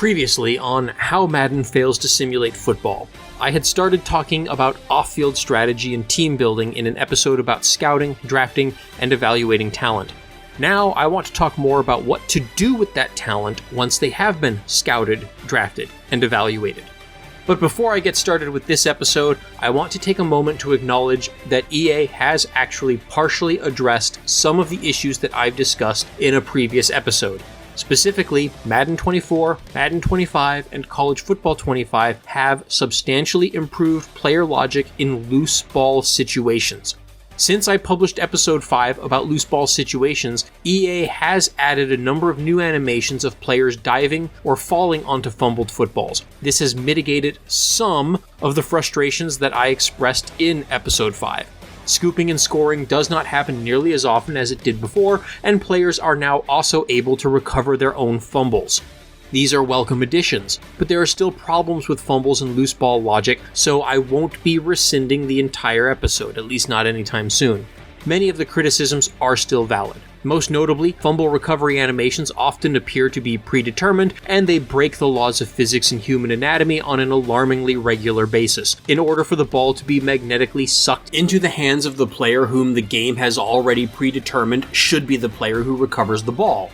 Previously on how Madden fails to simulate football, I had started talking about off-field strategy and team building in an episode about scouting, drafting, and evaluating talent. Now I want to talk more about what to do with that talent once they have been scouted, drafted, and evaluated. But before I get started with this episode, I want to take a moment to acknowledge that EA has actually partially addressed some of the issues that I've discussed in a previous episode. Specifically, Madden 24, Madden 25, and College Football 25 have substantially improved player logic in loose ball situations. Since I published episode 5 about loose ball situations, EA has added a number of new animations of players diving or falling onto fumbled footballs. This has mitigated some of the frustrations that I expressed in episode 5. Scooping and scoring does not happen nearly as often as it did before, and players are now also able to recover their own fumbles. These are welcome additions, but there are still problems with fumbles and loose ball logic, so I won't be rescinding the entire episode, at least not anytime soon. Many of the criticisms are still valid. Most notably, fumble recovery animations often appear to be predetermined, and they break the laws of physics and human anatomy on an alarmingly regular basis, in order for the ball to be magnetically sucked into the hands of the player whom the game has already predetermined should be the player who recovers the ball.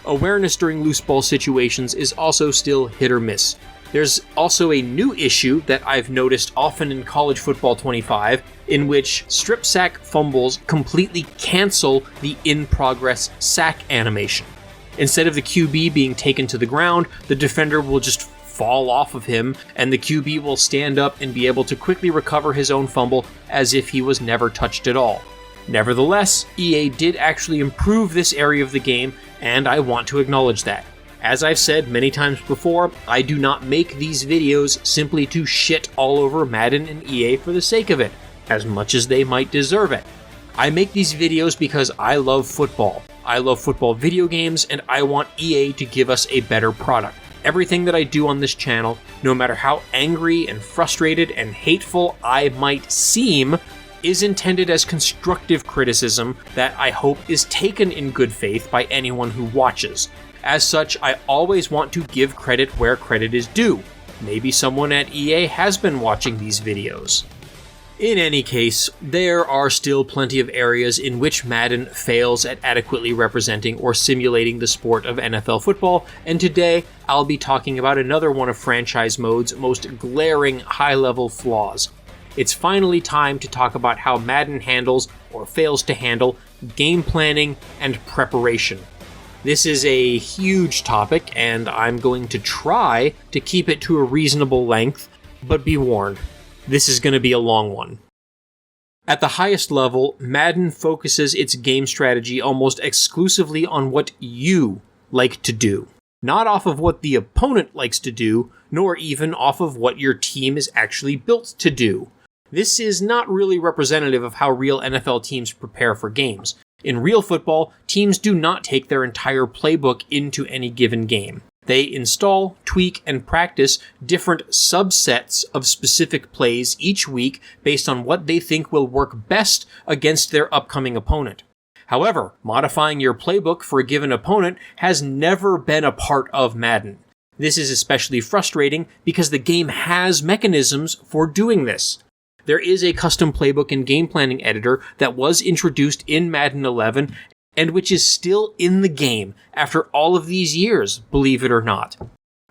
Awareness during loose ball situations is also still hit or miss. There's also a new issue that I've noticed often in College Football 25, in which strip sack fumbles completely cancel the in-progress sack animation. Instead of the QB being taken to the ground, the defender will just fall off of him, and the QB will stand up and be able to quickly recover his own fumble as if he was never touched at all. Nevertheless, EA did actually improve this area of the game, and I want to acknowledge that. As I've said many times before, I do not make these videos simply to shit all over Madden and EA for the sake of it, as much as they might deserve it. I make these videos because I love football. I love football video games, and I want EA to give us a better product. Everything that I do on this channel, no matter how angry and frustrated and hateful I might seem, is intended as constructive criticism that I hope is taken in good faith by anyone who watches. As such, I always want to give credit where credit is due. Maybe someone at EA has been watching these videos. In any case, there are still plenty of areas in which Madden fails at adequately representing or simulating the sport of NFL football, and today I'll be talking about another one of franchise mode's most glaring high-level flaws. It's finally time to talk about how Madden handles, or fails to handle, game planning and preparation. This is a huge topic, and I'm going to try to keep it to a reasonable length, but be warned, this is going to be a long one. At the highest level, Madden focuses its game strategy almost exclusively on what you like to do. Not off of what the opponent likes to do, nor even off of what your team is actually built to do. This is not really representative of how real NFL teams prepare for games. In real football, teams do not take their entire playbook into any given game. They install, tweak, and practice different subsets of specific plays each week based on what they think will work best against their upcoming opponent. However, modifying your playbook for a given opponent has never been a part of Madden. This is especially frustrating because the game has mechanisms for doing this. There is a custom playbook and game planning editor that was introduced in Madden 11 and which is still in the game after all of these years, believe it or not.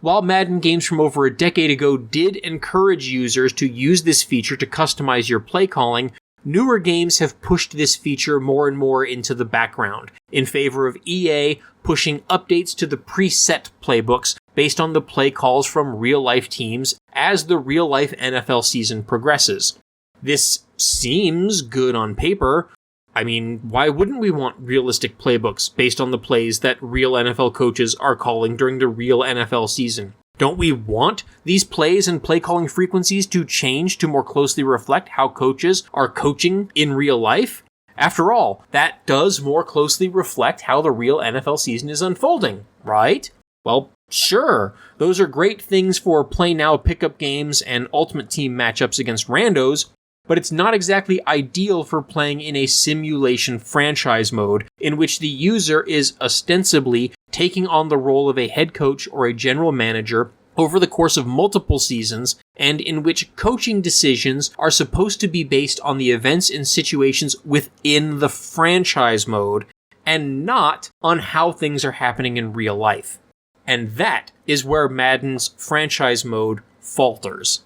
While Madden games from over a decade ago did encourage users to use this feature to customize your play calling, newer games have pushed this feature more and more into the background, in favor of EA pushing updates to the preset playbooks based on the play calls from real-life teams as the real-life NFL season progresses. This seems good on paper. I mean, why wouldn't we want realistic playbooks based on the plays that real NFL coaches are calling during the real NFL season? Don't we want these plays and play calling frequencies to change to more closely reflect how coaches are coaching in real life? After all, that does more closely reflect how the real NFL season is unfolding, right? Well, sure, those are great things for play now pickup games and ultimate team matchups against randos, but it's not exactly ideal for playing in a simulation franchise mode in which the user is ostensibly taking on the role of a head coach or a general manager over the course of multiple seasons, and in which coaching decisions are supposed to be based on the events and situations within the franchise mode, and not on how things are happening in real life. And that is where Madden's franchise mode falters.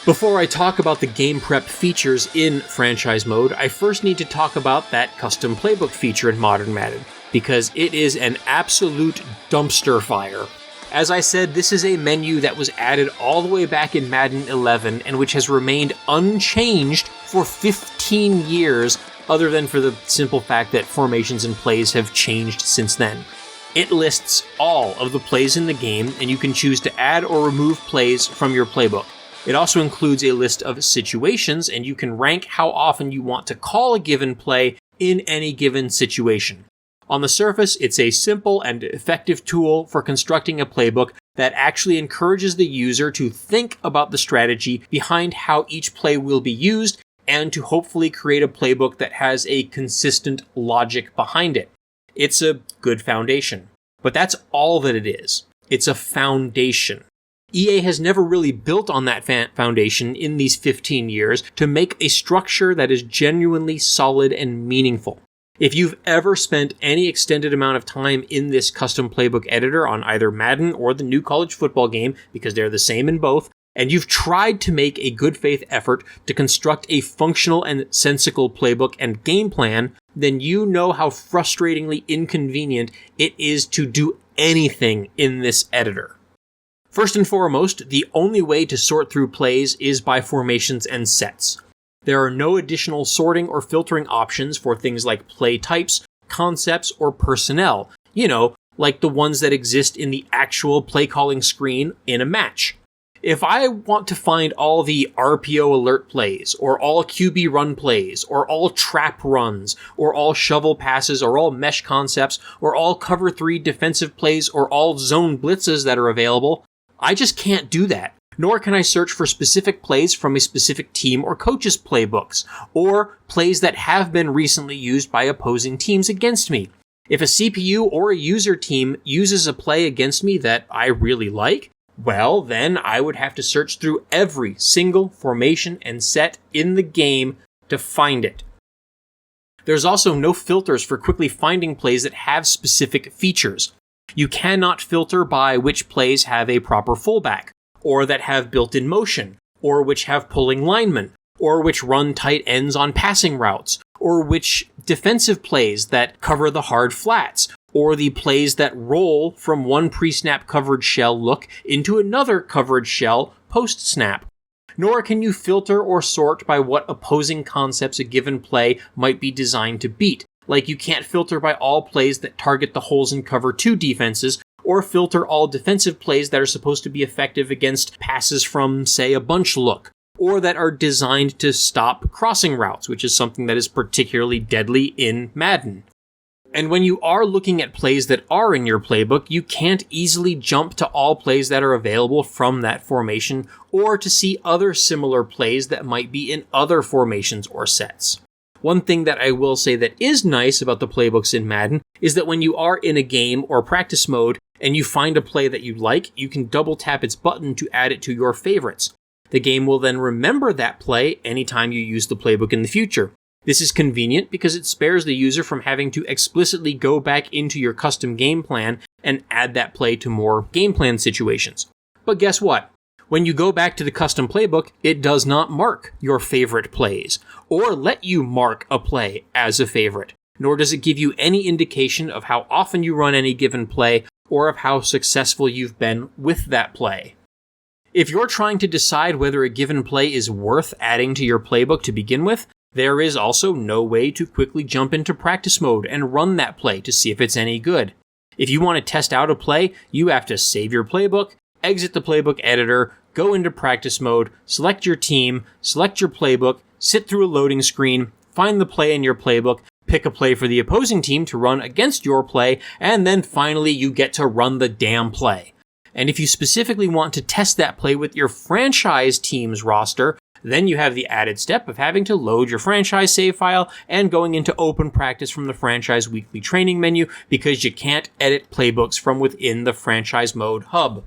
Before I talk about the game prep features in franchise mode, I first need to talk about that custom playbook feature in Modern Madden, because it is an absolute dumpster fire. As I said, this is a menu that was added all the way back in Madden 11 and which has remained unchanged for 15 years, other than for the simple fact that formations and plays have changed since then. It lists all of the plays in the game, and you can choose to add or remove plays from your playbook. It also includes a list of situations, and you can rank how often you want to call a given play in any given situation. On the surface, it's a simple and effective tool for constructing a playbook that actually encourages the user to think about the strategy behind how each play will be used, and to hopefully create a playbook that has a consistent logic behind it. It's a good foundation. But that's all that it is. It's a foundation. EA has never really built on that foundation in these 15 years to make a structure that is genuinely solid and meaningful. If you've ever spent any extended amount of time in this custom playbook editor on either Madden or the new college football game, because they're the same in both, and you've tried to make a good faith effort to construct a functional and sensical playbook and game plan, then you know how frustratingly inconvenient it is to do anything in this editor. First and foremost, the only way to sort through plays is by formations and sets. There are no additional sorting or filtering options for things like play types, concepts, or personnel, like the ones that exist in the actual play calling screen in a match. If I want to find all the RPO alert plays, or all QB run plays, or all trap runs, or all shovel passes, or all mesh concepts, or all cover 3 defensive plays, or all zone blitzes that are available, I just can't do that. Nor can I search for specific plays from a specific team or coach's playbooks, or plays that have been recently used by opposing teams against me. If a CPU or a user team uses a play against me that I really like, well, then I would have to search through every single formation and set in the game to find it. There's also no filters for quickly finding plays that have specific features. You cannot filter by which plays have a proper fullback, or that have built-in motion, or which have pulling linemen, or which run tight ends on passing routes, or which defensive plays that cover the hard flats, or the plays that roll from one pre-snap coverage shell look into another coverage shell post-snap. Nor can you filter or sort by what opposing concepts a given play might be designed to beat. Like you can't filter by all plays that target the holes in cover 2 defenses, or filter all defensive plays that are supposed to be effective against passes from, say, a bunch look, or that are designed to stop crossing routes, which is something that is particularly deadly in Madden. And when you are looking at plays that are in your playbook, you can't easily jump to all plays that are available from that formation, or to see other similar plays that might be in other formations or sets. One thing that I will say that is nice about the playbooks in Madden is that when you are in a game or practice mode and you find a play that you like, you can double tap its button to add it to your favorites. The game will then remember that play anytime you use the playbook in the future. This is convenient because it spares the user from having to explicitly go back into your custom game plan and add that play to more game plan situations. But guess what? When you go back to the custom playbook, it does not mark your favorite plays, or let you mark a play as a favorite, nor does it give you any indication of how often you run any given play, or of how successful you've been with that play. If you're trying to decide whether a given play is worth adding to your playbook to begin with, there is also no way to quickly jump into practice mode and run that play to see if it's any good. If you want to test out a play, you have to save your playbook, exit the playbook editor, go into practice mode, select your team, select your playbook, sit through a loading screen, find the play in your playbook, pick a play for the opposing team to run against your play, and then finally you get to run the damn play. And if you specifically want to test that play with your franchise team's roster, Then you have the added step of having to load your franchise save file and going into open practice from the franchise weekly training menu because you can't edit playbooks from within the franchise mode hub.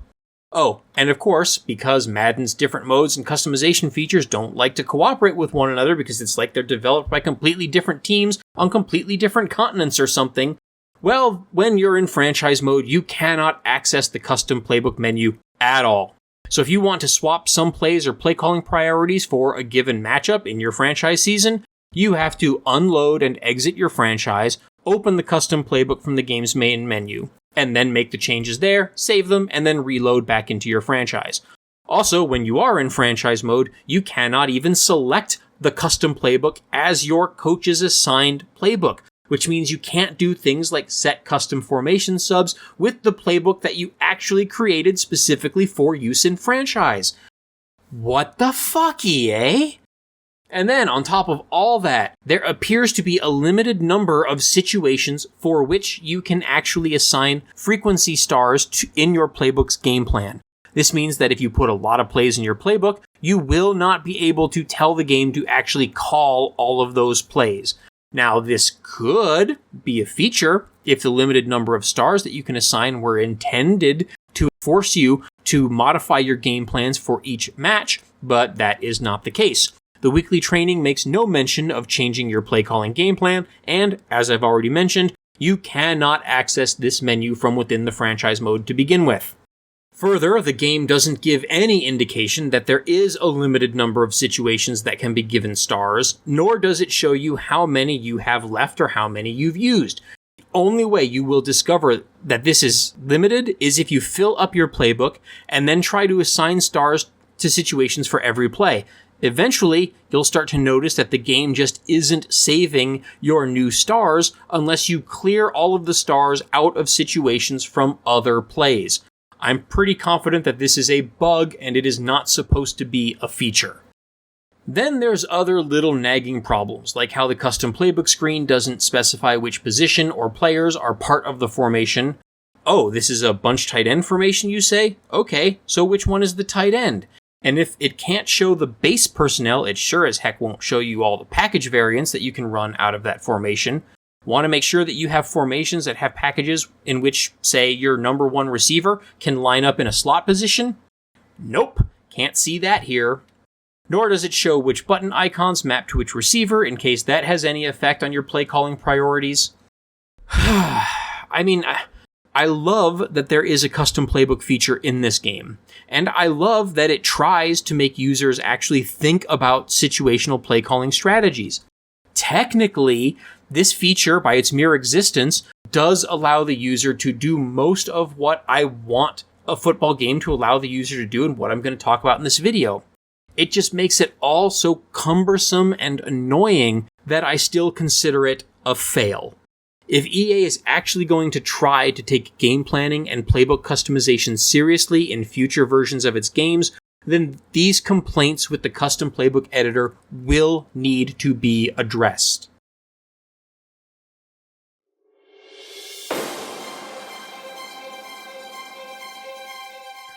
Oh, and of course, because Madden's different modes and customization features don't like to cooperate with one another because it's like they're developed by completely different teams on completely different continents or something, well, when you're in franchise mode, you cannot access the custom playbook menu at all. So if you want to swap some plays or play calling priorities for a given matchup in your franchise season, you have to unload and exit your franchise, open the custom playbook from the game's main menu, and then make the changes there, save them, and then reload back into your franchise. Also, when you are in franchise mode, you cannot even select the custom playbook as your coach's assigned playbook, which means you can't do things like set custom formation subs with the playbook that you actually created specifically for use in franchise. What the fucky, eh? And then, on top of all that, there appears to be a limited number of situations for which you can actually assign frequency stars in your playbook's game plan. This means that if you put a lot of plays in your playbook, you will not be able to tell the game to actually call all of those plays. Now, this could be a feature if the limited number of stars that you can assign were intended to force you to modify your game plans for each match, but that is not the case. The weekly training makes no mention of changing your play calling game plan, and, as I've already mentioned, you cannot access this menu from within the franchise mode to begin with. Further, the game doesn't give any indication that there is a limited number of situations that can be given stars, nor does it show you how many you have left or how many you've used. The only way you will discover that this is limited is if you fill up your playbook and then try to assign stars to situations for every play. Eventually, you'll start to notice that the game just isn't saving your new stars unless you clear all of the stars out of situations from other plays. I'm pretty confident that this is a bug and it is not supposed to be a feature. Then there's other little nagging problems, like how the custom playbook screen doesn't specify which position or players are part of the formation. Oh, this is a bunch tight end formation, you say? Okay, so which one is the tight end? And if it can't show the base personnel, it sure as heck won't show you all the package variants that you can run out of that formation. Want to make sure that you have formations that have packages in which, say, your number one receiver can line up in a slot position? Nope, can't see that here. Nor does it show which button icons map to which receiver in case that has any effect on your play calling priorities. I mean, I love that there is a custom playbook feature in this game, and I love that it tries to make users actually think about situational play calling strategies. Technically, this feature, by its mere existence, does allow the user to do most of what I want a football game to allow the user to do and what I'm going to talk about in this video. It just makes it all so cumbersome and annoying that I still consider it a fail. If EA is actually going to try to take game planning and playbook customization seriously in future versions of its games, then these complaints with the custom playbook editor will need to be addressed.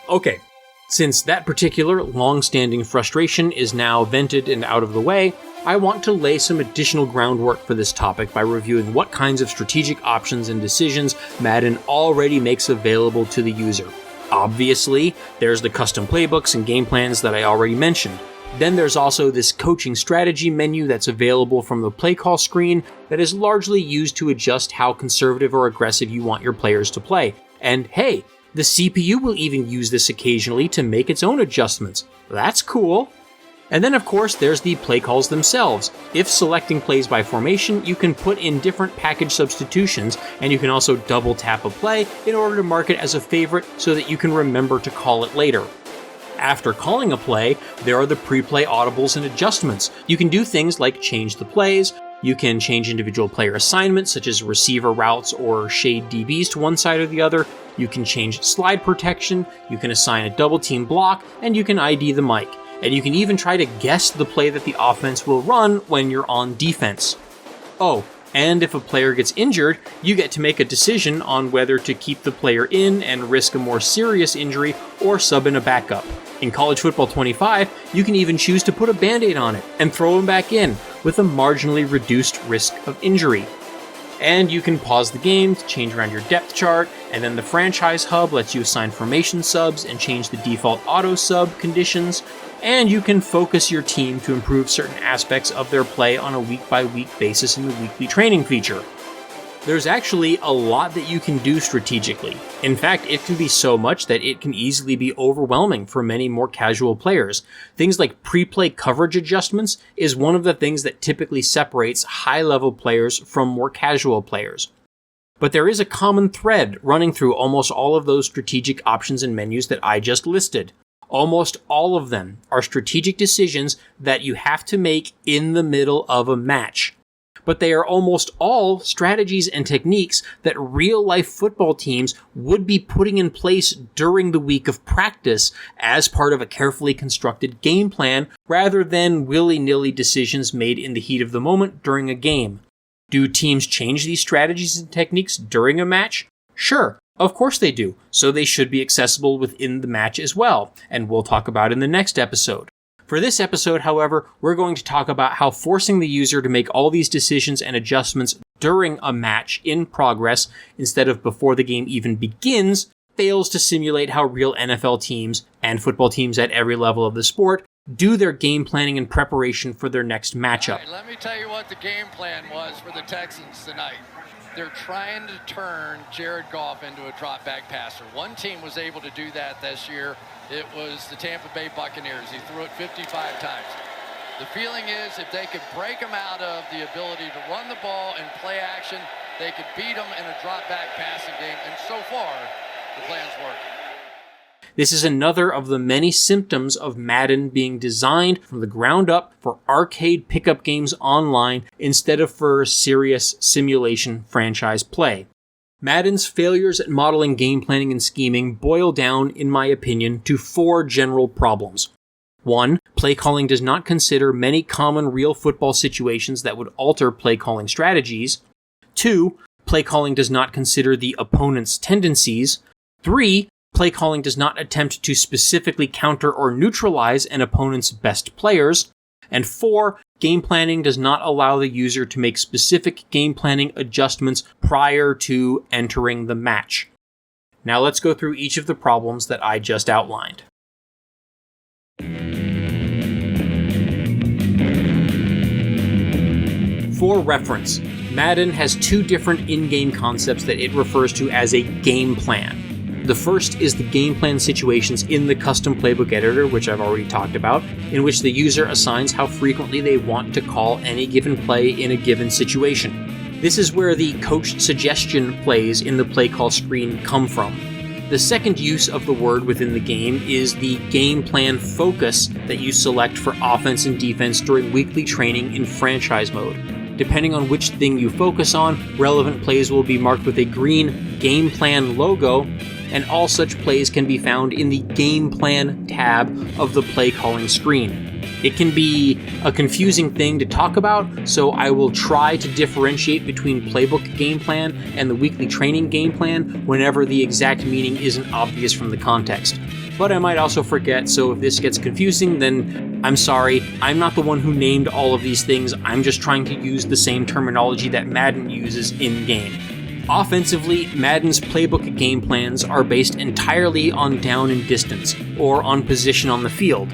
Okay, since that particular long-standing frustration is now vented and out of the way, I want to lay some additional groundwork for this topic by reviewing what kinds of strategic options and decisions Madden already makes available to the user. Obviously, there's the custom playbooks and game plans that I already mentioned. Then there's also this coaching strategy menu that's available from the play call screen that is largely used to adjust how conservative or aggressive you want your players to play. And hey, the CPU will even use this occasionally to make its own adjustments. That's cool. And then of course there's the play calls themselves. If selecting plays by formation, you can put in different package substitutions, and you can also double tap a play in order to mark it as a favorite so that you can remember to call it later. After calling a play, there are the pre-play audibles and adjustments. You can do things like change the plays, you can change individual player assignments such as receiver routes or shade DBs to one side or the other, you can change slide protection, you can assign a double team block, and you can ID the mic. And you can even try to guess the play that the offense will run when you're on defense. Oh, and if a player gets injured, you get to make a decision on whether to keep the player in and risk a more serious injury or sub in a backup. In College Football 25, you can even choose to put a Band-Aid on it and throw them back in with a marginally reduced risk of injury. And you can pause the game to change around your depth chart, and then the Franchise Hub lets you assign formation subs and change the default auto sub conditions, and you can focus your team to improve certain aspects of their play on a week-by-week basis in the weekly training feature. There's actually a lot that you can do strategically. In fact, it can be so much that it can easily be overwhelming for many more casual players. Things like pre-play coverage adjustments is one of the things that typically separates high-level players from more casual players. But there is a common thread running through almost all of those strategic options and menus that I just listed. Almost all of them are strategic decisions that you have to make in the middle of a match. But they are almost all strategies and techniques that real-life football teams would be putting in place during the week of practice as part of a carefully constructed game plan, rather than willy-nilly decisions made in the heat of the moment during a game. Do teams change these strategies and techniques during a match? Sure, of course they do, so they should be accessible within the match as well, and we'll talk about in the next episode. For this episode, however, we're going to talk about how forcing the user to make all these decisions and adjustments during a match in progress, instead of before the game even begins, fails to simulate how real NFL teams, and football teams at every level of the sport, do their game planning and preparation for their next matchup. All right, let me tell you what the game plan was for the Texans tonight. They're trying to turn Jared Goff into a drop-back passer. One team was able to do that this year. It was the Tampa Bay Buccaneers. He threw it 55 times. The feeling is if they could break him out of the ability to run the ball and play action, they could beat him in a drop-back passing game. And so far, the plan's working. This is another of the many symptoms of Madden being designed from the ground up for arcade pickup games online instead of for serious simulation franchise play. Madden's failures at modeling game planning and scheming boil down, in my opinion, to 4 general problems. 1. Play calling does not consider many common real football situations that would alter play calling strategies. 2. Play calling does not consider the opponent's tendencies. 3. Play calling does not attempt to specifically counter or neutralize an opponent's best players. And 4, game planning does not allow the user to make specific game planning adjustments prior to entering the match. Now let's go through each of the problems that I just outlined. For reference, Madden has 2 different in-game concepts that it refers to as a game plan. The first is the game plan situations in the custom playbook editor, which I've already talked about, in which the user assigns how frequently they want to call any given play in a given situation. This is where the coached suggestion plays in the play call screen come from. The second use of the word within the game is the game plan focus that you select for offense and defense during weekly training in franchise mode. Depending on which thing you focus on, relevant plays will be marked with a green game plan logo, and all such plays can be found in the Game Plan tab of the play calling screen. It can be a confusing thing to talk about, so I will try to differentiate between Playbook Game Plan and the Weekly Training Game Plan whenever the exact meaning isn't obvious from the context. But I might also forget, so if this gets confusing, then I'm sorry. I'm not the one who named all of these things. I'm just trying to use the same terminology that Madden uses in-game. Offensively, Madden's playbook game plans are based entirely on down and distance, or on position on the field.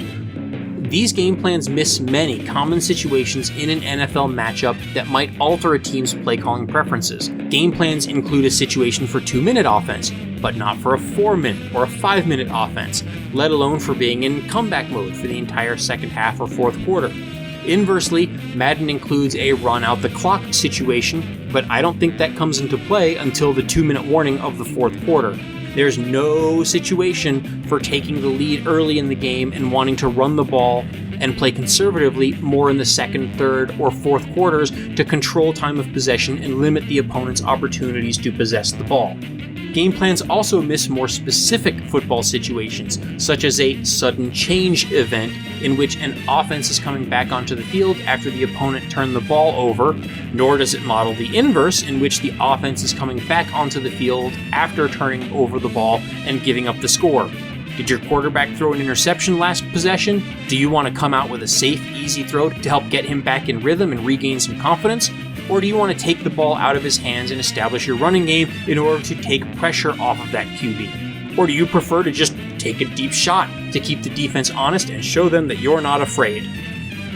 These game plans miss many common situations in an NFL matchup that might alter a team's play calling preferences. Game plans include a situation for 2-minute offense, but not for a 4-minute or a 5-minute offense, let alone for being in comeback mode for the entire second half or fourth quarter. Inversely, Madden includes a run-out-the-clock situation, but I don't think that comes into play until the 2-minute warning of the fourth quarter. There's no situation for taking the lead early in the game and wanting to run the ball and play conservatively more in the second, third, or fourth quarters to control time of possession and limit the opponent's opportunities to possess the ball. Game plans also miss more specific football situations, such as a sudden change event in which an offense is coming back onto the field after the opponent turned the ball over, nor does it model the inverse in which the offense is coming back onto the field after turning over the ball and giving up the score. Did your quarterback throw an interception last possession? Do you want to come out with a safe, easy throw to help get him back in rhythm and regain some confidence? Or do you want to take the ball out of his hands and establish your running game in order to take pressure off of that QB? Or do you prefer to just take a deep shot to keep the defense honest and show them that you're not afraid?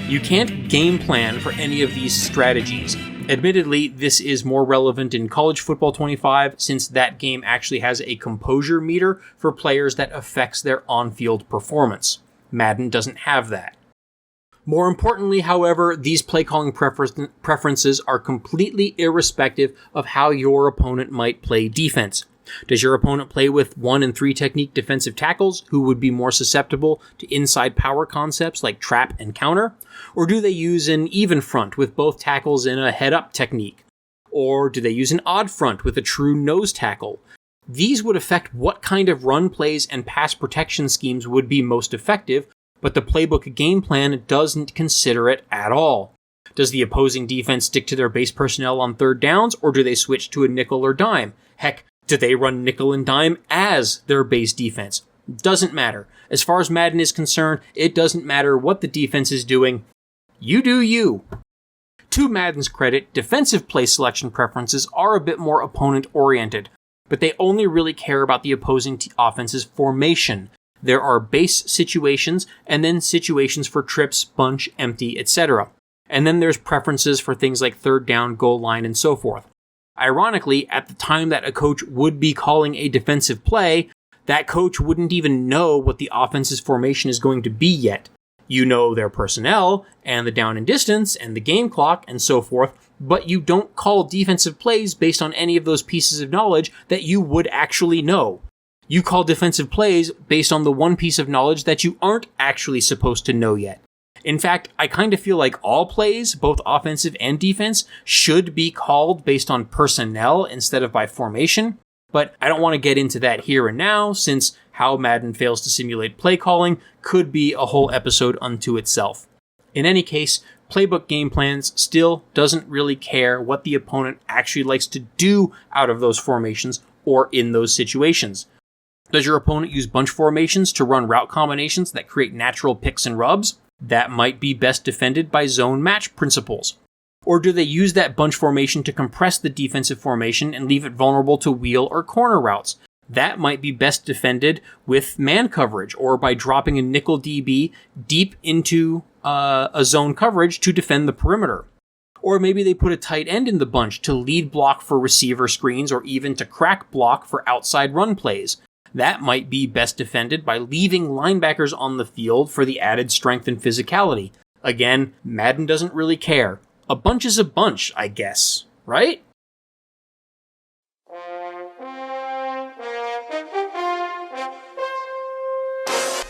You can't game plan for any of these strategies. Admittedly, this is more relevant in College Football 25 since that game actually has a composure meter for players that affects their on-field performance. Madden doesn't have that. More importantly, however, these play calling preferences are completely irrespective of how your opponent might play defense. Does your opponent play with 1 and 3 technique defensive tackles who would be more susceptible to inside power concepts like trap and counter? Or do they use an even front with both tackles in a head-up technique? Or do they use an odd front with a true nose tackle? These would affect what kind of run plays and pass protection schemes would be most effective, but the playbook game plan doesn't consider it at all. Does the opposing defense stick to their base personnel on third downs, or do they switch to a nickel or dime? Heck, do they run nickel and dime as their base defense? Doesn't matter. As far as Madden is concerned, it doesn't matter what the defense is doing. You do you. To Madden's credit, defensive play selection preferences are a bit more opponent-oriented, but they only really care about the opposing offense's formation. There are base situations, and then situations for trips, bunch, empty, etc. And then there's preferences for things like third down, goal line, and so forth. Ironically, at the time that a coach would be calling a defensive play, that coach wouldn't even know what the offense's formation is going to be yet. You know their personnel, and the down and distance, and the game clock, and so forth, but you don't call defensive plays based on any of those pieces of knowledge that you would actually know. You call defensive plays based on the one piece of knowledge that you aren't actually supposed to know yet. In fact, I kind of feel like all plays, both offensive and defense, should be called based on personnel instead of by formation, but I don't want to get into that here and now, since how Madden fails to simulate play calling could be a whole episode unto itself. In any case, playbook game plans still doesn't really care what the opponent actually likes to do out of those formations or in those situations. Does your opponent use bunch formations to run route combinations that create natural picks and rubs? That might be best defended by zone match principles. Or do they use that bunch formation to compress the defensive formation and leave it vulnerable to wheel or corner routes? That might be best defended with man coverage or by dropping a nickel DB deep into a zone coverage to defend the perimeter. Or maybe they put a tight end in the bunch to lead block for receiver screens or even to crack block for outside run plays. That might be best defended by leaving linebackers on the field for the added strength and physicality. Again, Madden doesn't really care. A bunch is a bunch, I guess, right?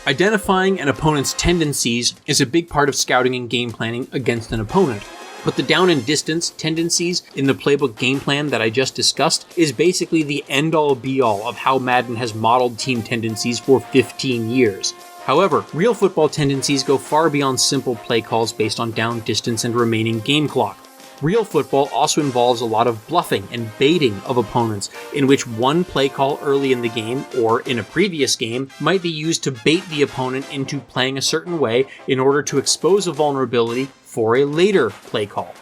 Identifying an opponent's tendencies is a big part of scouting and game planning against an opponent. But the down and distance tendencies in the playbook game plan that I just discussed is basically the end-all be-all of how Madden has modeled team tendencies for 15 years. However, real football tendencies go far beyond simple play calls based on down distance and remaining game clock. Real football also involves a lot of bluffing and baiting of opponents, in which one play call early in the game or in a previous game might be used to bait the opponent into playing a certain way in order to expose a vulnerability for a later play call.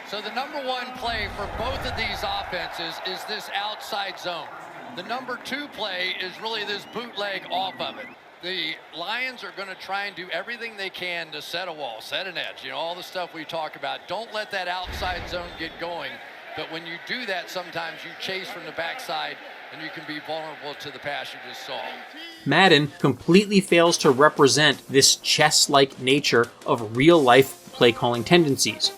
So the number one play for both of these offenses is this outside zone. The number two play is really this bootleg off of it. The Lions are going to try and do everything they can to set a wall, set an edge, all the stuff we talk about. Don't let that outside zone get going. But when you do that, sometimes you chase from the backside and you can be vulnerable to the pass you just saw. Madden completely fails to represent this chess-like nature of real-life play-calling tendencies.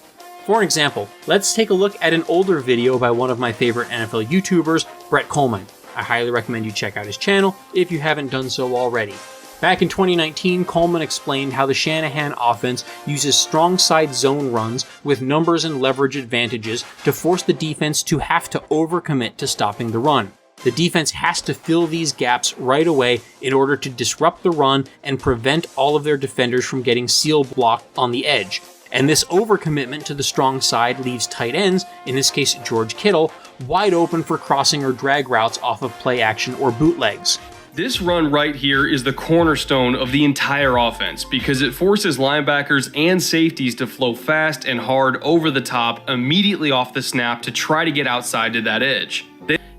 For an example, let's take a look at an older video by one of my favorite NFL YouTubers, Brett Kollmann. I highly recommend you check out his channel if you haven't done so already. Back in 2019, Kollmann explained how the Shanahan offense uses strong side zone runs with numbers and leverage advantages to force the defense to have to overcommit to stopping the run. The defense has to fill these gaps right away in order to disrupt the run and prevent all of their defenders from getting seal blocked on the edge. And this overcommitment to the strong side leaves tight ends, in this case George Kittle, wide open for crossing or drag routes off of play action or bootlegs. This run right here is the cornerstone of the entire offense because it forces linebackers and safeties to flow fast and hard over the top immediately off the snap to try to get outside to that edge.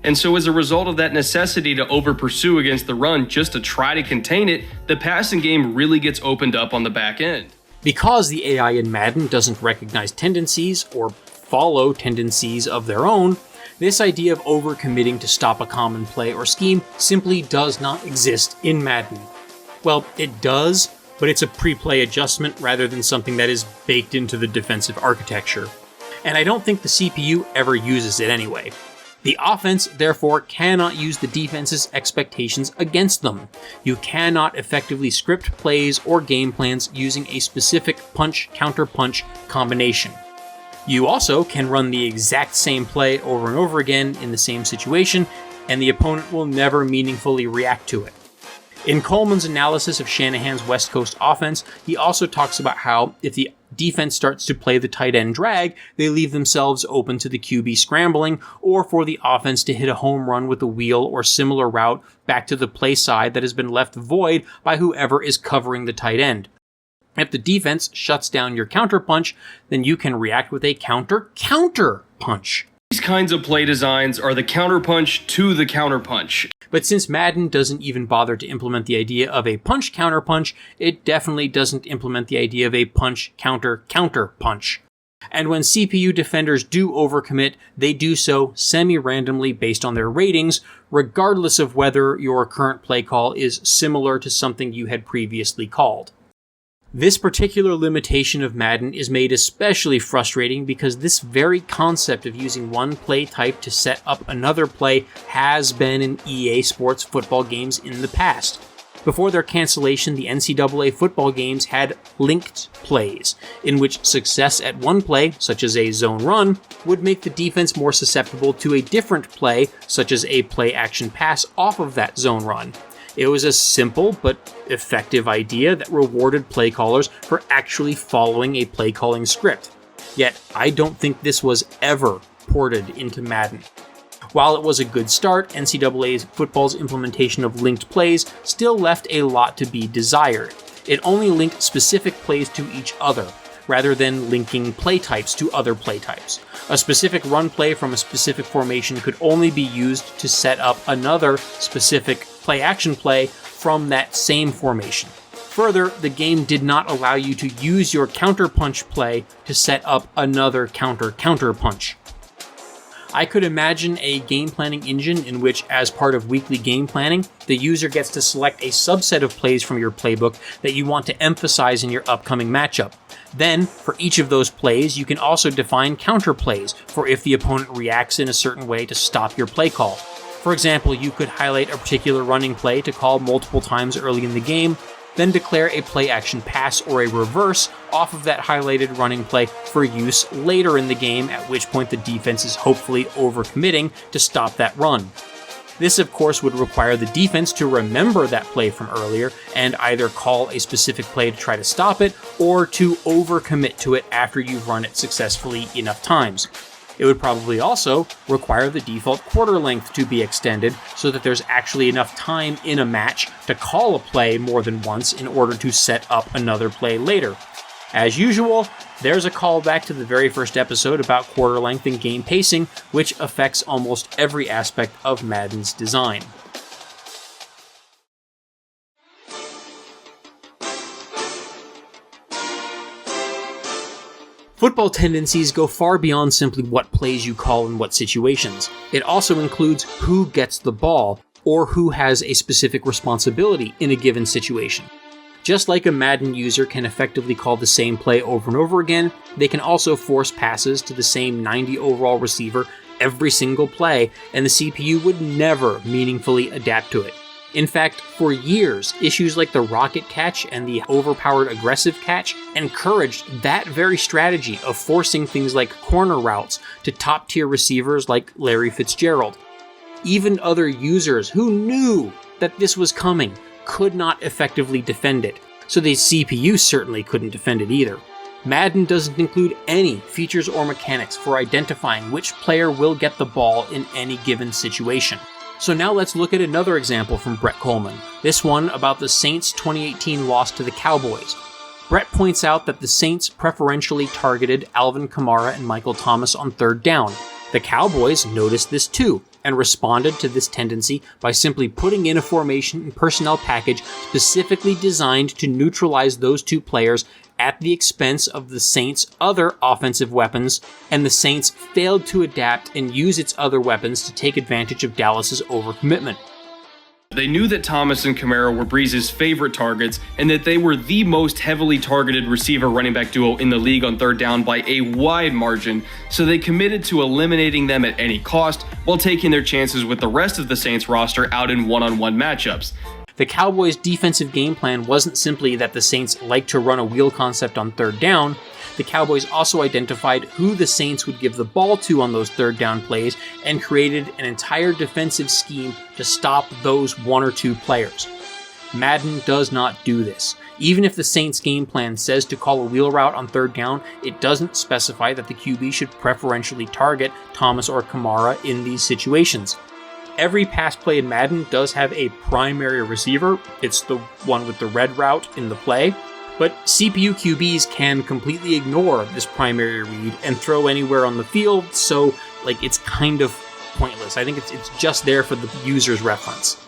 And so as a result of that necessity to over-pursue against the run just to try to contain it, the passing game really gets opened up on the back end. Because the AI in Madden doesn't recognize tendencies or follow tendencies of their own, this idea of overcommitting to stop a common play or scheme simply does not exist in Madden. Well, it does, but it's a pre-play adjustment rather than something that is baked into the defensive architecture. And I don't think the CPU ever uses it anyway. The offense, therefore, cannot use the defense's expectations against them. You cannot effectively script plays or game plans using a specific punch-counter-punch combination. You also can run the exact same play over and over again in the same situation, and the opponent will never meaningfully react to it. In Kollmann's analysis of Shanahan's West Coast offense, he also talks about how if the defense starts to play the tight end drag, they leave themselves open to the QB scrambling, or for the offense to hit a home run with a wheel or similar route back to the play side that has been left void by whoever is covering the tight end. If the defense shuts down your counterpunch, then you can react with a counter-punch. These kinds of play designs are the counterpunch to the counterpunch. But since Madden doesn't even bother to implement the idea of a punch-counterpunch, it definitely doesn't implement the idea of a punch-counter-counterpunch. And when CPU defenders do overcommit, they do so semi-randomly based on their ratings, regardless of whether your current play call is similar to something you had previously called. This particular limitation of Madden is made especially frustrating because this very concept of using one play type to set up another play has been in EA Sports football games in the past. Before their cancellation, the NCAA football games had linked plays, in which success at one play, such as a zone run, would make the defense more susceptible to a different play, such as a play-action pass off of that zone run. It was a simple but effective idea that rewarded play callers for actually following a play calling script. Yet, I don't think this was ever ported into Madden. While it was a good start, NCAA football's implementation of linked plays still left a lot to be desired. It only linked specific plays to each other, rather than linking play types to other play types. A specific run play from a specific formation could only be used to set up another specific play-action play from that same formation. Further, the game did not allow you to use your counter-punch play to set up another counter-counter-punch. I could imagine a game planning engine in which, as part of weekly game planning, the user gets to select a subset of plays from your playbook that you want to emphasize in your upcoming matchup. Then, for each of those plays, you can also define counter plays for if the opponent reacts in a certain way to stop your play call. For example, you could highlight a particular running play to call multiple times early in the game, then declare a play-action pass or a reverse off of that highlighted running play for use later in the game, at which point the defense is hopefully overcommitting to stop that run. This, of course, would require the defense to remember that play from earlier and either call a specific play to try to stop it or to overcommit to it after you've run it successfully enough times. It would probably also require the default quarter length to be extended so that there's actually enough time in a match to call a play more than once in order to set up another play later. As usual, there's a callback to the very first episode about quarter length and game pacing, which affects almost every aspect of Madden's design. Football tendencies go far beyond simply what plays you call in what situations. It also includes who gets the ball, or who has a specific responsibility in a given situation. Just like a Madden user can effectively call the same play over and over again, they can also force passes to the same 90 overall receiver every single play, and the CPU would never meaningfully adapt to it. In fact, for years, issues like the rocket catch and the overpowered aggressive catch encouraged that very strategy of forcing things like corner routes to top-tier receivers like Larry Fitzgerald. Even other users who knew that this was coming could not effectively defend it, so the CPU certainly couldn't defend it either. Madden doesn't include any features or mechanics for identifying which player will get the ball in any given situation. So now let's look at another example from Brett Kollmann, this one about the Saints' 2018 loss to the Cowboys. Brett points out that the Saints preferentially targeted Alvin Kamara and Michael Thomas on third down. The Cowboys noticed this too, and responded to this tendency by simply putting in a formation and personnel package specifically designed to neutralize those two players at the expense of the Saints' other offensive weapons, and the Saints failed to adapt and use its other weapons to take advantage of Dallas's overcommitment. They knew that Thomas and Kamara were Breeze's favorite targets and that they were the most heavily targeted receiver running back duo in the league on third down by a wide margin, so they committed to eliminating them at any cost while taking their chances with the rest of the Saints roster out in one-on-one matchups. The Cowboys' defensive game plan wasn't simply that the Saints liked to run a wheel concept on third down. The Cowboys also identified who the Saints would give the ball to on those third down plays and created an entire defensive scheme to stop those one or two players. Madden does not do this. Even if the Saints' game plan says to call a wheel route on third down, it doesn't specify that the QB should preferentially target Thomas or Kamara in these situations. Every pass play in Madden does have a primary receiver. It's the one with the red route in the play. But CPU QBs can completely ignore this primary read and throw anywhere on the field, so it's kind of pointless. I think it's just there for the user's reference.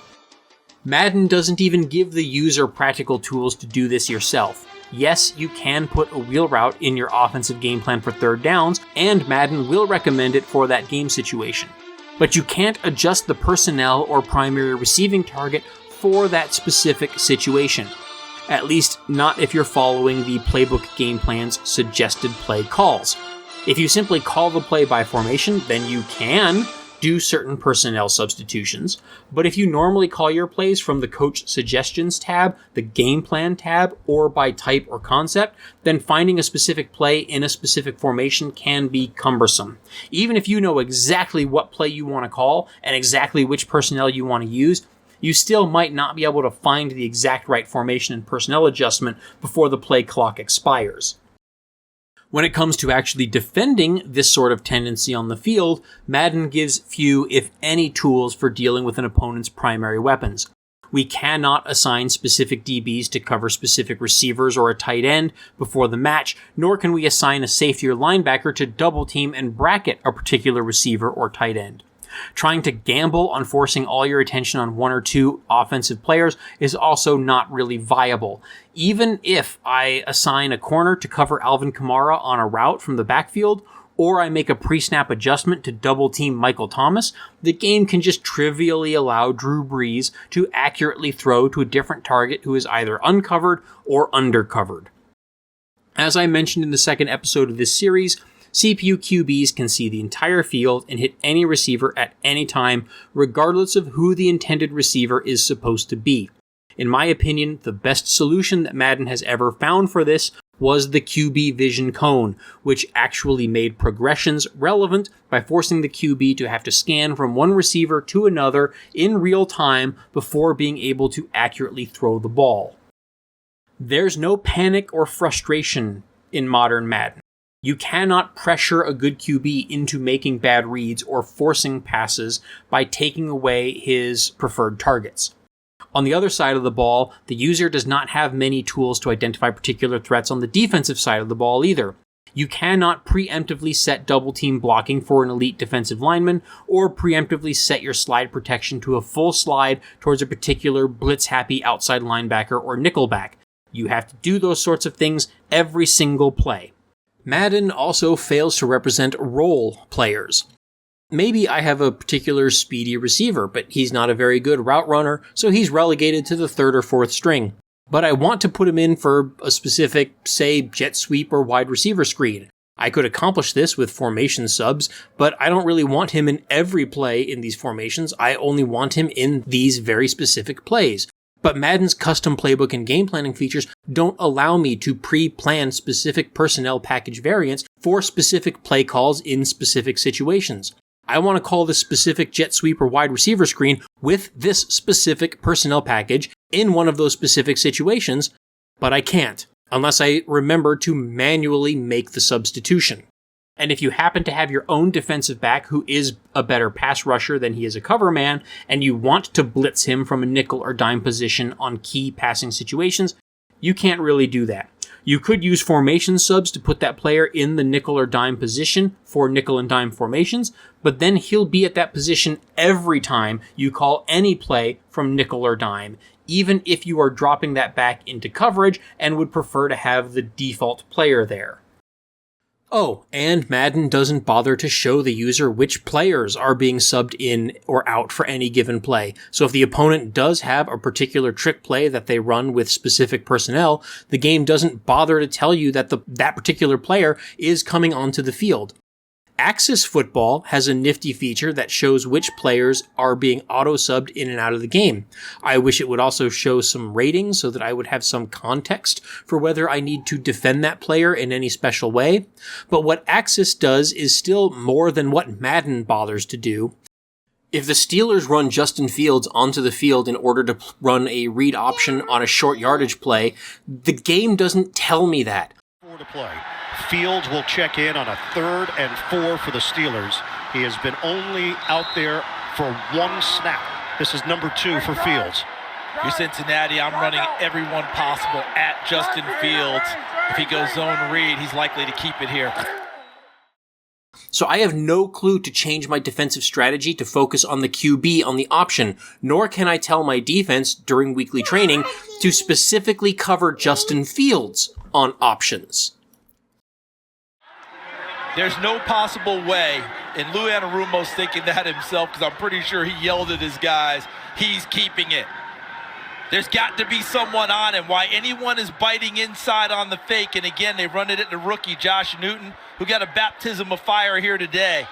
Madden doesn't even give the user practical tools to do this yourself. Yes, you can put a wheel route in your offensive game plan for third downs, and Madden will recommend it for that game situation. But you can't adjust the personnel or primary receiving target for that specific situation. At least not if you're following the playbook game plan's suggested play calls. If you simply call the play by formation, then you can do certain personnel substitutions, but if you normally call your plays from the Coach Suggestions tab, the Game Plan tab, or by type or concept, then finding a specific play in a specific formation can be cumbersome. Even if you know exactly what play you want to call and exactly which personnel you want to use, you still might not be able to find the exact right formation and personnel adjustment before the play clock expires. When it comes to actually defending this sort of tendency on the field, Madden gives few, if any, tools for dealing with an opponent's primary weapons. We cannot assign specific DBs to cover specific receivers or a tight end before the match, nor can we assign a safety or linebacker to double team and bracket a particular receiver or tight end. Trying to gamble on forcing all your attention on one or two offensive players is also not really viable. Even if I assign a corner to cover Alvin Kamara on a route from the backfield, or I make a pre-snap adjustment to double team Michael Thomas, the game can just trivially allow Drew Brees to accurately throw to a different target who is either uncovered or undercovered. As I mentioned in the second episode of this series, CPU QBs can see the entire field and hit any receiver at any time, regardless of who the intended receiver is supposed to be. In my opinion, the best solution that Madden has ever found for this was the QB Vision Cone, which actually made progressions relevant by forcing the QB to have to scan from one receiver to another in real time before being able to accurately throw the ball. There's no panic or frustration in modern Madden. You cannot pressure a good QB into making bad reads or forcing passes by taking away his preferred targets. On the other side of the ball, the user does not have many tools to identify particular threats on the defensive side of the ball either. You cannot preemptively set double team blocking for an elite defensive lineman or preemptively set your slide protection to a full slide towards a particular blitz-happy outside linebacker or nickelback. You have to do those sorts of things every single play. Madden also fails to represent role players. Maybe I have a particular speedy receiver, but he's not a very good route runner, so he's relegated to the third or fourth string. But I want to put him in for a specific, say, jet sweep or wide receiver screen. I could accomplish this with formation subs, but I don't really want him in every play in these formations. I only want him in these very specific plays. But Madden's custom playbook and game planning features don't allow me to pre-plan specific personnel package variants for specific play calls in specific situations. I want to call this specific jet sweep or wide receiver screen with this specific personnel package in one of those specific situations, but I can't, unless I remember to manually make the substitution. And if you happen to have your own defensive back who is a better pass rusher than he is a cover man, and you want to blitz him from a nickel or dime position on key passing situations, you can't really do that. You could use formation subs to put that player in the nickel or dime position for nickel and dime formations, but then he'll be at that position every time you call any play from nickel or dime, even if you are dropping that back into coverage and would prefer to have the default player there. Oh, and Madden doesn't bother to show the user which players are being subbed in or out for any given play. So if the opponent does have a particular trick play that they run with specific personnel, the game doesn't bother to tell you that that particular player is coming onto the field. Axis Football has a nifty feature that shows which players are being auto-subbed in and out of the game. I wish it would also show some ratings so that I would have some context for whether I need to defend that player in any special way. But what Axis does is still more than what Madden bothers to do. If the Steelers run Justin Fields onto the field in order to run a read option on a short yardage play, the game doesn't tell me that. To play. Fields will check in on a 3rd and 4 for the Steelers. He has been only out there for 1 snap. This is number 2 for Fields. You're Cincinnati, I'm running everyone possible at Justin Fields. If he goes zone read, he's likely to keep it here. So I have no clue to change my defensive strategy to focus on the QB on the option, nor can I tell my defense during weekly training to specifically cover Justin Fields on options. There's no possible way, and Lou Anarumo's thinking that himself because I'm pretty sure he yelled at his guys, he's keeping it. There's got to be someone on him. Why anyone is biting inside on the fake, and again, they run it at the rookie, Josh Newton, who got a baptism of fire here today.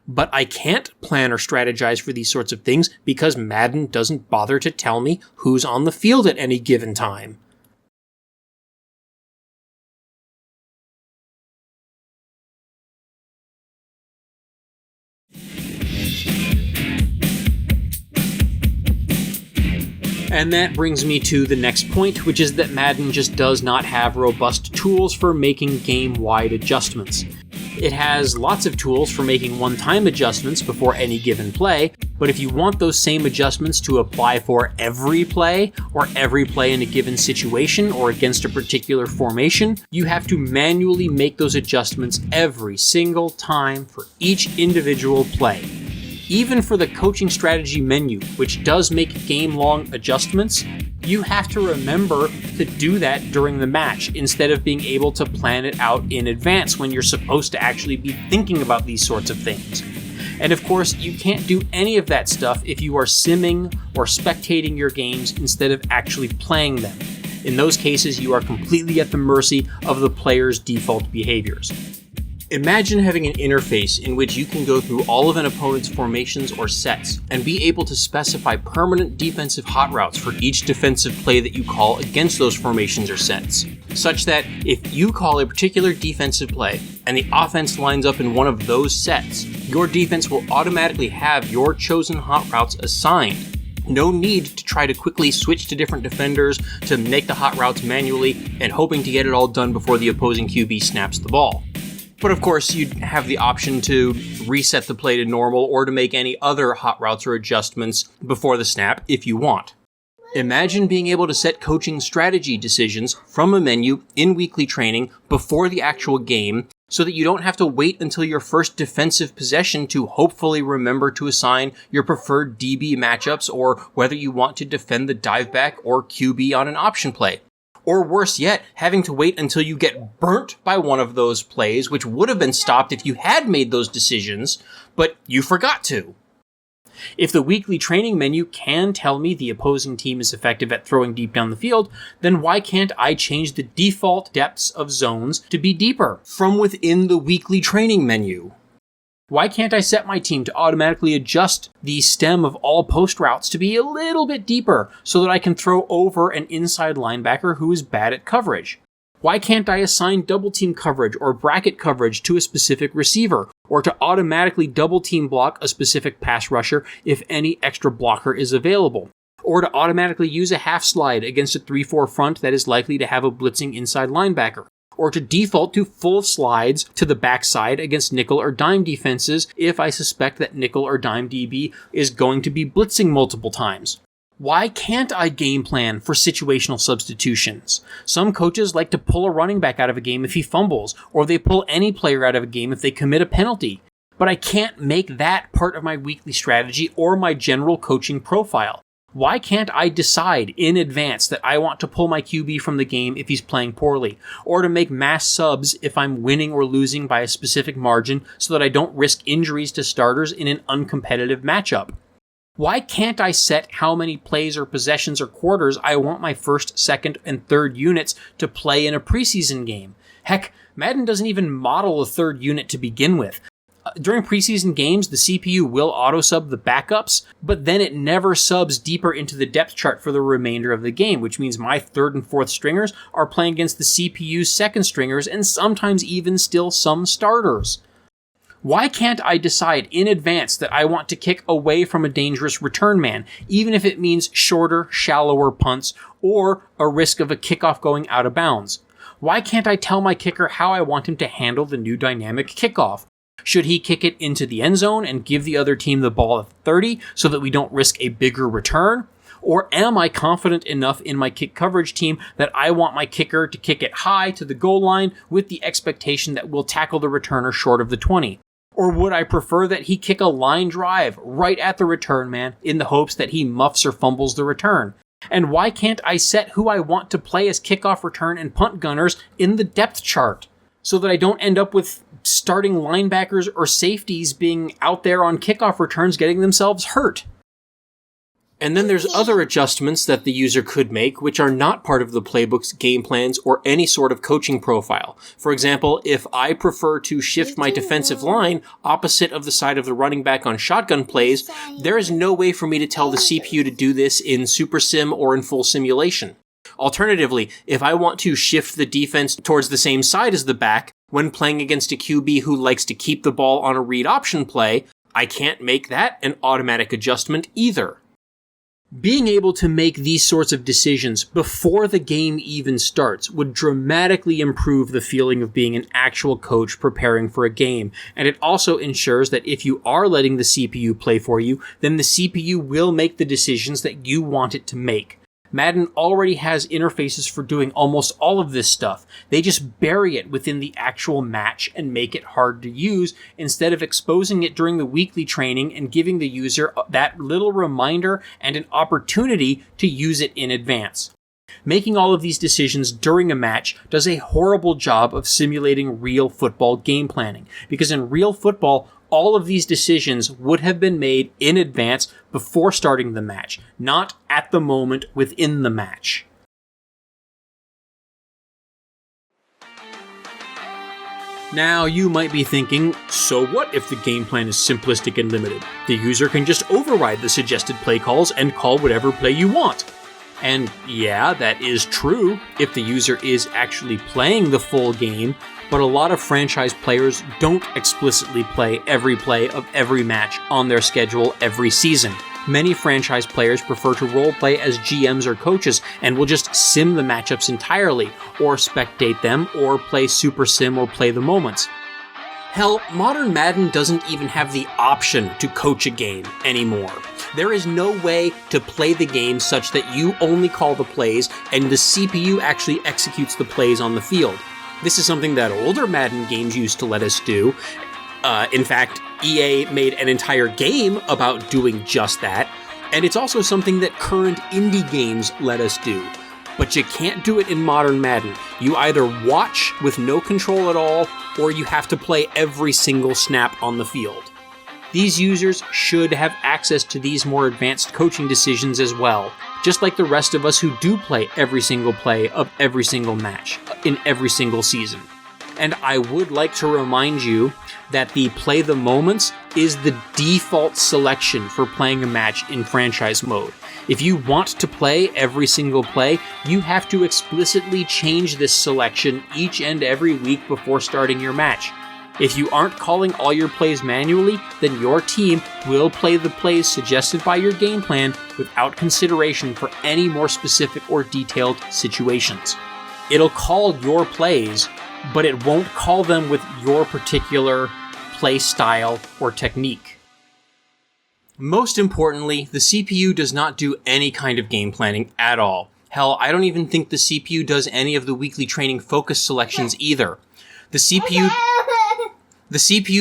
But I can't plan or strategize for these sorts of things because Madden doesn't bother to tell me who's on the field at any given time. And that brings me to the next point, which is that Madden just does not have robust tools for making game-wide adjustments. It has lots of tools for making one-time adjustments before any given play, but if you want those same adjustments to apply for every play, or every play in a given situation, or against a particular formation, you have to manually make those adjustments every single time for each individual play. Even for the coaching strategy menu, which does make game-long adjustments, you have to remember to do that during the match instead of being able to plan it out in advance when you're supposed to actually be thinking about these sorts of things. And of course, you can't do any of that stuff if you are simming or spectating your games instead of actually playing them. In those cases, you are completely at the mercy of the player's default behaviors. Imagine having an interface in which you can go through all of an opponent's formations or sets and be able to specify permanent defensive hot routes for each defensive play that you call against those formations or sets, such that if you call a particular defensive play and the offense lines up in one of those sets, your defense will automatically have your chosen hot routes assigned. No need to try to quickly switch to different defenders to make the hot routes manually and hoping to get it all done before the opposing QB snaps the ball. But of course, you'd have the option to reset the play to normal or to make any other hot routes or adjustments before the snap if you want. Imagine being able to set coaching strategy decisions from a menu in weekly training before the actual game so that you don't have to wait until your first defensive possession to hopefully remember to assign your preferred DB matchups or whether you want to defend the dive back or QB on an option play. Or worse yet, having to wait until you get burnt by one of those plays, which would have been stopped if you had made those decisions, but you forgot to. If the weekly training menu can tell me the opposing team is effective at throwing deep down the field, then why can't I change the default depths of zones to be deeper from within the weekly training menu? Why can't I set my team to automatically adjust the stem of all post routes to be a little bit deeper so that I can throw over an inside linebacker who is bad at coverage? Why can't I assign double team coverage or bracket coverage to a specific receiver, or to automatically double team block a specific pass rusher if any extra blocker is available? Or to automatically use a half slide against a 3-4 front that is likely to have a blitzing inside linebacker? or to default to full slides to the backside against nickel or dime defenses if I suspect that nickel or dime DB is going to be blitzing multiple times. Why can't I game plan for situational substitutions? Some coaches like to pull a running back out of a game if he fumbles, or they pull any player out of a game if they commit a penalty. But I can't make that part of my weekly strategy or my general coaching profile. Why can't I decide in advance that I want to pull my QB from the game if he's playing poorly, or to make mass subs if I'm winning or losing by a specific margin so that I don't risk injuries to starters in an uncompetitive matchup? Why can't I set how many plays or possessions or quarters I want my first, second, and third units to play in a preseason game? Heck, Madden doesn't even model a third unit to begin with. During preseason games, the CPU will auto-sub the backups, but then it never subs deeper into the depth chart for the remainder of the game, which means my third and fourth stringers are playing against the CPU's second stringers and sometimes even still some starters. Why can't I decide in advance that I want to kick away from a dangerous return man, even if it means shorter, shallower punts or a risk of a kickoff going out of bounds? Why can't I tell my kicker how I want him to handle the new dynamic kickoff? Should he kick it into the end zone and give the other team the ball at 30 so that we don't risk a bigger return? Or am I confident enough in my kick coverage team that I want my kicker to kick it high to the goal line with the expectation that we'll tackle the returner short of the 20? Or would I prefer that he kick a line drive right at the return man in the hopes that he muffs or fumbles the return? And why can't I set who I want to play as kickoff return and punt gunners in the depth chart so that I don't end up with starting linebackers or safeties being out there on kickoff returns getting themselves hurt? And then there's other adjustments that the user could make which are not part of the playbook's game plans or any sort of coaching profile. For example, if I prefer to shift my defensive line opposite of the side of the running back on shotgun plays, there is no way for me to tell the CPU to do this in Super Sim or in full simulation. Alternatively, if I want to shift the defense towards the same side as the back when playing against a QB who likes to keep the ball on a read option play, I can't make that an automatic adjustment either. Being able to make these sorts of decisions before the game even starts would dramatically improve the feeling of being an actual coach preparing for a game, and it also ensures that if you are letting the CPU play for you, then the CPU will make the decisions that you want it to make. Madden already has interfaces for doing almost all of this stuff. They just bury it within the actual match and make it hard to use instead of exposing it during the weekly training and giving the user that little reminder and an opportunity to use it in advance. Making all of these decisions during a match does a horrible job of simulating real football game planning, because in real football, all of these decisions would have been made in advance before starting the match, not at the moment within the match. Now, you might be thinking, so what if the game plan is simplistic and limited? The user can just override the suggested play calls and call whatever play you want. And yeah, that is true if the user is actually playing the full game, but a lot of franchise players don't explicitly play every play of every match on their schedule every season. Many franchise players prefer to roleplay as GMs or coaches and will just sim the matchups entirely, or spectate them, or play Super Sim or play the moments. Hell, modern Madden doesn't even have the option to coach a game anymore. There is no way to play the game such that you only call the plays and the CPU actually executes the plays on the field. This is something that older Madden games used to let us do. In fact, EA made an entire game about doing just that, and it's also something that current indie games let us do. But you can't do it in modern Madden. You either watch with no control at all, or you have to play every single snap on the field. These users should have access to these more advanced coaching decisions as well, just like the rest of us who do play every single play of every single match in every single season. And I would like to remind you that the play the moments is the default selection for playing a match in franchise mode. If you want to play every single play, you have to explicitly change this selection each and every week before starting your match. If you aren't calling all your plays manually, then your team will play the plays suggested by your game plan without consideration for any more specific or detailed situations. It'll call your plays but it won't call them with your particular play style or technique. Most importantly, the CPU does not do any kind of game planning at all. Hell, I don't even think the CPU does any of the weekly training focus selections either. The CPU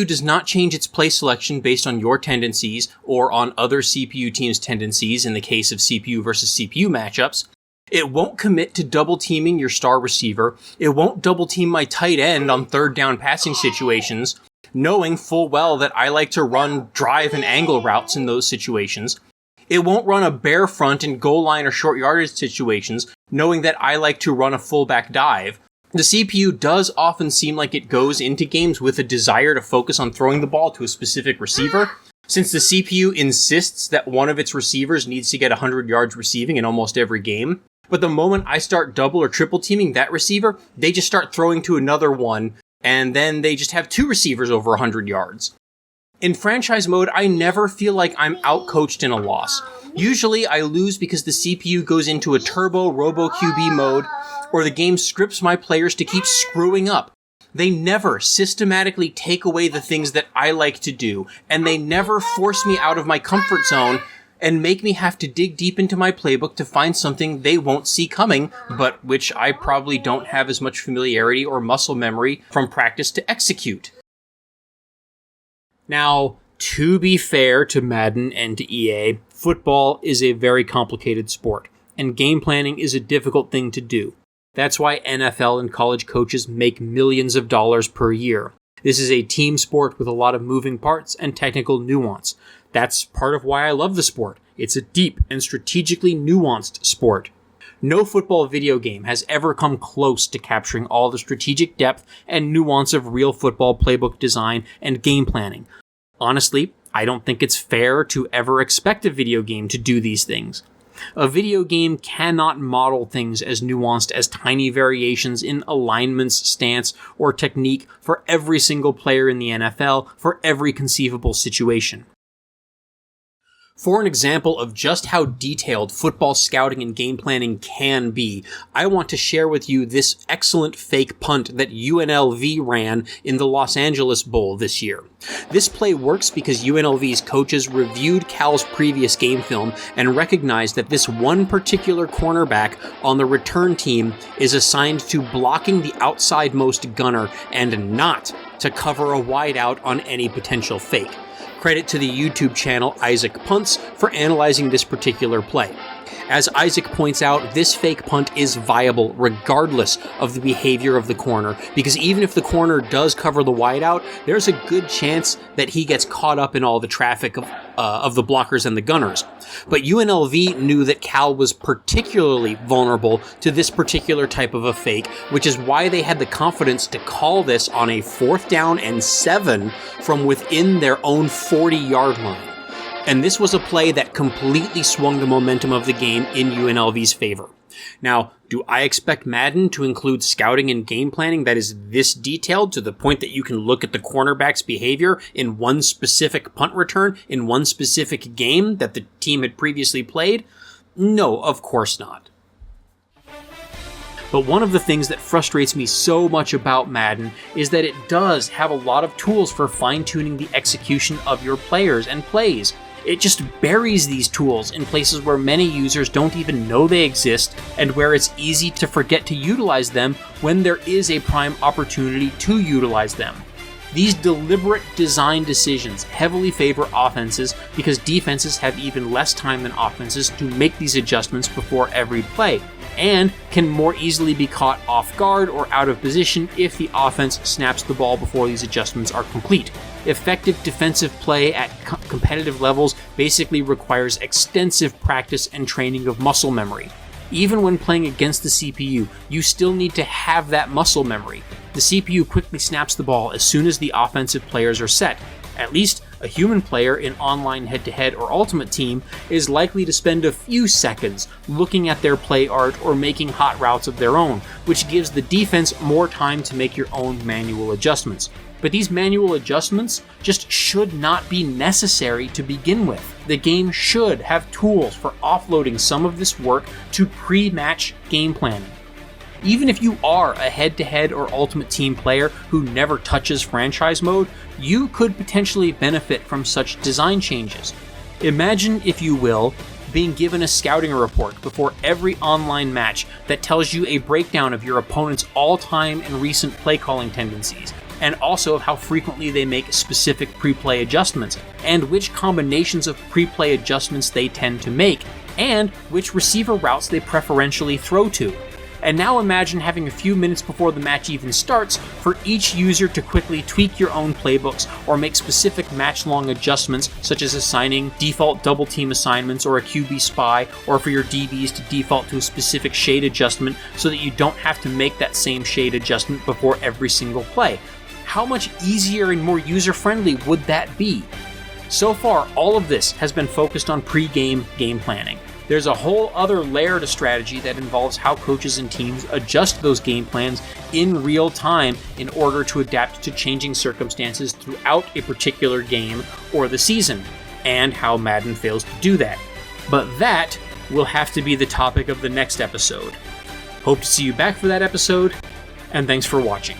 does not change its play selection based on your tendencies or on other CPU teams' tendencies in the case of CPU versus CPU matchups. It won't commit to double teaming your star receiver. It won't double team my tight end on third down passing situations, knowing full well that I like to run drive and angle routes in those situations. It won't run a bare front in goal line or short yardage situations, knowing that I like to run a fullback dive. The CPU does often seem like it goes into games with a desire to focus on throwing the ball to a specific receiver, since the CPU insists that one of its receivers needs to get 100 yards receiving in almost every game. But the moment I start double or triple teaming that receiver, they just start throwing to another one, and then they just have two receivers over 100 yards. In franchise mode, I never feel like I'm outcoached in a loss. Usually I lose because the CPU goes into a turbo robo QB mode, or the game scripts my players to keep screwing up. They never systematically take away the things that I like to do, and they never force me out of my comfort zone and make me have to dig deep into my playbook to find something they won't see coming, but which I probably don't have as much familiarity or muscle memory from practice to execute. Now, to be fair to Madden and to EA, football is a very complicated sport, and game planning is a difficult thing to do. That's why NFL and college coaches make millions of dollars per year. This is a team sport with a lot of moving parts and technical nuance. That's part of why I love the sport. It's a deep and strategically nuanced sport. No football video game has ever come close to capturing all the strategic depth and nuance of real football playbook design and game planning. Honestly, I don't think it's fair to ever expect a video game to do these things. A video game cannot model things as nuanced as tiny variations in alignments, stance, or technique for every single player in the NFL for every conceivable situation. For an example of just how detailed football scouting and game planning can be, I want to share with you this excellent fake punt that UNLV ran in the Los Angeles Bowl this year. This play works because UNLV's coaches reviewed Cal's previous game film and recognized that this one particular cornerback on the return team is assigned to blocking the outside-most gunner and not to cover a wideout on any potential fake. Credit to the YouTube channel Isaac Punts for analyzing this particular play. As Isaac points out, this fake punt is viable regardless of the behavior of the corner, because even if the corner does cover the wideout, there's a good chance that he gets caught up in all the traffic of the blockers and the gunners. But UNLV knew that Cal was particularly vulnerable to this particular type of a fake, which is why they had the confidence to call this on a 4th down and 7 from within their own 40-yard line. And this was a play that completely swung the momentum of the game in UNLV's favor. Now, do I expect Madden to include scouting and game planning that is this detailed to the point that you can look at the cornerback's behavior in one specific punt return in one specific game that the team had previously played? No, of course not. But one of the things that frustrates me so much about Madden is that it does have a lot of tools for fine-tuning the execution of your players and plays. It just buries these tools in places where many users don't even know they exist and where it's easy to forget to utilize them when there is a prime opportunity to utilize them. These deliberate design decisions heavily favor offenses because defenses have even less time than offenses to make these adjustments before every play, and can more easily be caught off guard or out of position if the offense snaps the ball before these adjustments are complete. Effective defensive play at competitive levels basically requires extensive practice and training of muscle memory. Even when playing against the CPU, you still need to have that muscle memory. The CPU quickly snaps the ball as soon as the offensive players are set. At least a human player in online head-to-head or ultimate team is likely to spend a few seconds looking at their play art or making hot routes of their own, which gives the defense more time to make your own manual adjustments. But these manual adjustments just should not be necessary to begin with. The game should have tools for offloading some of this work to pre-match game planning. Even if you are a head-to-head or Ultimate Team player who never touches franchise mode, you could potentially benefit from such design changes. Imagine, if you will, being given a scouting report before every online match that tells you a breakdown of your opponent's all-time and recent play calling tendencies, and also of how frequently they make specific pre-play adjustments, and which combinations of pre-play adjustments they tend to make, and which receiver routes they preferentially throw to. And now imagine having a few minutes before the match even starts for each user to quickly tweak your own playbooks or make specific match-long adjustments, such as assigning default double team assignments or a QB spy, or for your DBs to default to a specific shade adjustment so that you don't have to make that same shade adjustment before every single play. How much easier and more user-friendly would that be? So far, all of this has been focused on pre-game game planning. There's a whole other layer to strategy that involves how coaches and teams adjust those game plans in real time in order to adapt to changing circumstances throughout a particular game or the season, and how Madden fails to do that. But that will have to be the topic of the next episode. Hope to see you back for that episode, and thanks for watching.